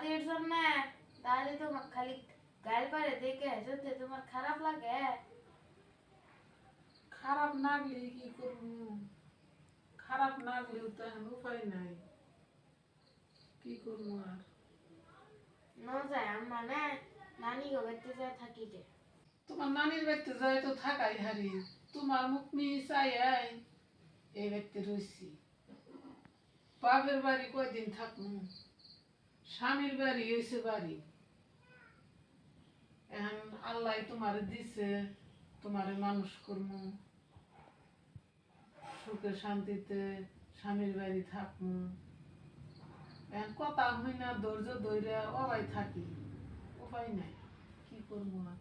দাদির জন্য দাদি তোমার খালি গাল পারে দেখে যদি তোমার খারাপ লাগে। খারাপ না লাগলে কি করবো? খারাপ না লাগলেও তো এখন উপায় নাই, কি করবো আর। ন যায় মানে নানি গো বাড়িতে যায় থাকি যে। তোমার নানির বাড়িতে যাই তো থাকাই হারি, তোমার মুখ নিয়ে চাই এই বাড়িতে রয়েছি। বাপের বাড়ি কয়দিন থাকবো, স্বামীর বাড়ি হয়েছে বাড়ি। এখন আল্লাহ তোমার দিছে, তোমারে মানুষ করবো, সুখে শান্তিতে স্বামীর বাড়ি থাকবো। এখন কথা হই না, ধৈর্য ধৈর্য অবাই থাকি, উপায় নাই, কি করবো আর।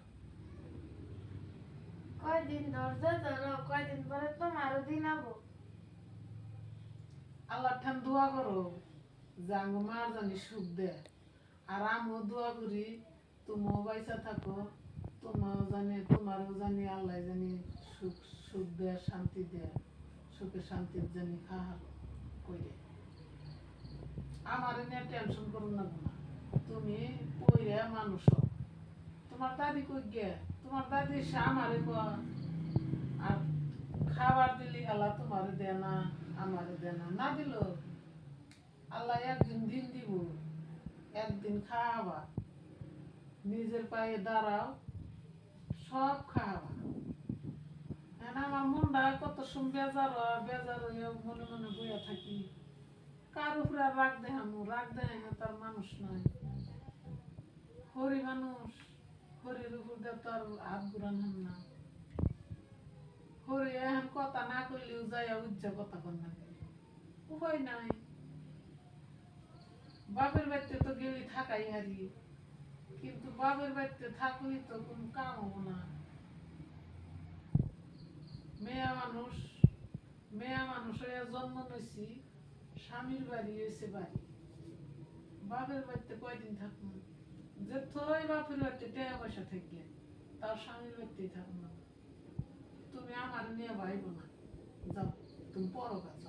কয়দিন ধৈর্য ধরো, কয়দিন পরে তোমারও দিন আবো। আল্লাহ ঠান দোয়া করো জাঙ্গ মার জানি সুখ দে, আর আমিও দোয়া করি তুমিও বাইসা থাকো, তোমারও জানি আল্লাহ জানি সুখ সুখ দে, শান্তি দে, সুখে শান্তির জানি খাহার কইরে। আমার নিয়ে টেনশন করো না না, তুমি পইরে মানুষ হও। তোমার দাদি কই গে? তোমার দাদি সে আমারে কয়, আর খাবার দিলি আল্লাহ তোমারে দে না, আমারে দে না, না দিল আল্লাহ একদিন দিন দিব, একদিন খাওয়াবা, নিজের পায়ে দাঁড়াও, সব খাওয়াবা। এখন আমার মনটা কত সম বেজার হয়, বেজার হয়ে মনে মনে বইয়া থাকি, কার উপরে আর রাগ দেখামু? রাগ দেখাই না, তার মানুষ নয়, হরি মানুষ, হরির উপর দিয়ে তো আর হাত ঘুরান হাম না। হরি এখন কথা না করলেও যাইয়া উজ্জা কথা কর না, উপায় নাই। বাপের বাড়িতে তো গেলি থাকাই হারি, কিন্তু বাপের বাড়িতে থাকলেই তো কোনো কাম হবো না। মেয়া মানুষ, মেয়া মানুষ হয়ে জন্ম নিয়েছি, স্বামীর বাড়ি হয়েছে বাড়ি, বাপের বাড়িতে কয়দিন থাকবো? যে থই বাপের বাড়িতে টাকা পয়সা থাকলে তার স্বামীর বাড়িতেই থাকবো না। তুমি আমার নিয়ে ভাইব না, যাও তুমি পরো কাজ।